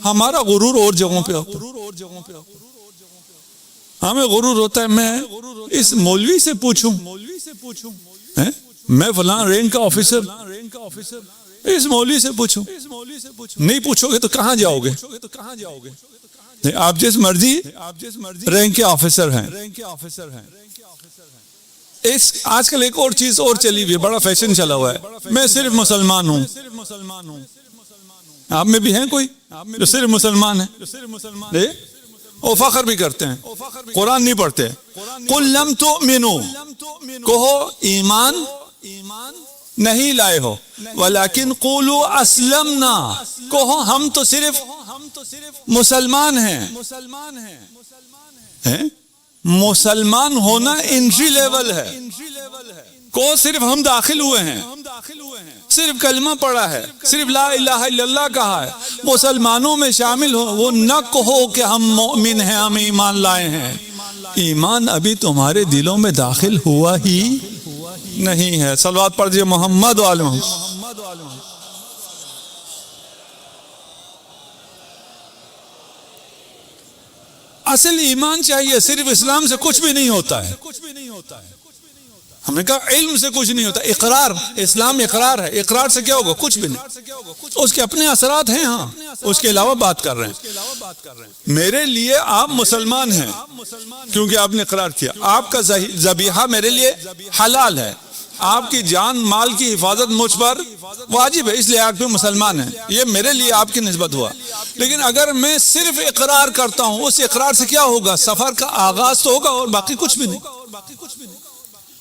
ہمارا غرور اور جگہوں پہ ہوتا ہے. ہمیں غرور ہوتا ہے میں اس مولوی سے پوچھوں میں فلاں رینک کا آفیسر اس مولوی سے پوچھوں. نہیں پوچھو گے تو کہاں جاؤ گے؟ آپ جس مرضی رینک کے آفیسر ہیں. آج کل ایک اور چیز اور چلی ہوئی ہے، بڑا فیشن چلا ہوا ہے، میں صرف مسلمان ہوں. آپ میں بھی ہیں کوئی جو صرف مسلمان ہیں اور فخر بھی کرتے ہیں، قرآن نہیں پڑھتے. قل لم تؤمنوا، کہو ایمان نہیں لائے ہو، ولیکن قولوا اسلمنا، کہو ہم تو صرف مسلمان ہیں. مسلمان ہونا انٹری لیول ہے، کو صرف ہم داخل ہوئے ہیں، صرف کلمہ پڑھا ہے، صرف لا الہ الا اللہ کہا ہے، مسلمانوں میں شامل ہو. وہ نہ کہو کہ ہم مومن ہیں، ہم ایمان لائے ہیں. ایمان ابھی تمہارے دلوں میں داخل ہوا ہی نہیں ہے. صلوات پڑھ دیجئے محمد و آل محمد. اصل ایمان چاہیے، صرف اسلام سے کچھ بھی نہیں ہوتا ہے. ہم نے کہا علم سے کچھ نہیں ہوتا. اقرار، اسلام اقرار ہے، اقرار سے کیا ہوگا؟ کچھ بھی نہیں. اس کے اپنے اثرات ہیں، ہاں اس کے علاوہ بات کر رہے ہیں. میرے لیے آپ مسلمان ہیں کیونکہ آپ نے اقرار کیا. آپ کا ذبیحہ میرے لیے حلال ہے، آپ کی جان مال کی حفاظت مجھ پر واجب ہے، اس لیے آپ بھی مسلمان ہیں. یہ میرے لیے آپ کی نسبت ہوا. لیکن اگر میں صرف اقرار کرتا ہوں، اس اقرار سے کیا ہوگا؟ سفر کا آغاز تو ہوگا اور باقی کچھ بھی نہیں.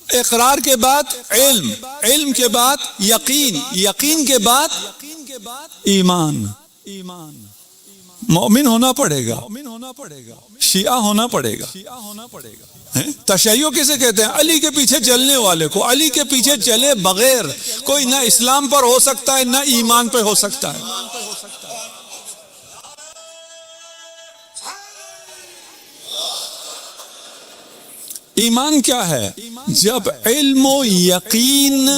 اقرار کے بعد علم، علم کے بعد یقین، یقین کے بعد ایمان. مومن ہونا پڑے گا، شیعہ ہونا پڑے گا. تشیع کسے کہتے ہیں؟ علی کے پیچھے چلنے والے کو. علی کے پیچھے چلے بغیر کوئی نہ اسلام پر ہو سکتا ہے نہ ایمان پر ہو سکتا ہے. ایمان کیا ہے؟ جب علم و یقین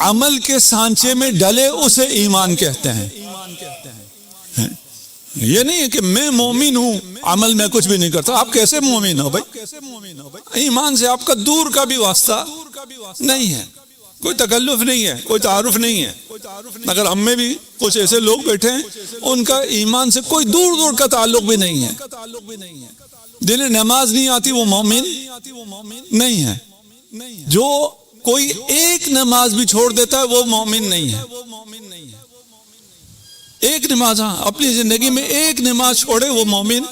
عمل کے سانچے میں ڈلے اسے ایمان کہتے ہیں. یہ نہیں ہے کہ میں مومن ہوں عمل میں کچھ بھی نہیں کرتا. آپ کیسے مومن ہو بھائی؟ ایمان سے آپ کا دور کا بھی واسطہ نہیں ہے، کوئی تکلف نہیں ہے، کوئی تعارف نہیں ہے. اگر ہم میں بھی کچھ ایسے لوگ بیٹھے ہیں ان کا ایمان سے کوئی دور دور کا تعلق بھی نہیں ہے. دل نماز نہیں آتی وہ مومن نہیں ہے. جو کوئی ایک نماز بھی چھوڑ دیتا ہے وہ مومن نہیں ہے. ایک نماز، ہاں اپنی زندگی میں ایک نماز چھوڑے وہ مومن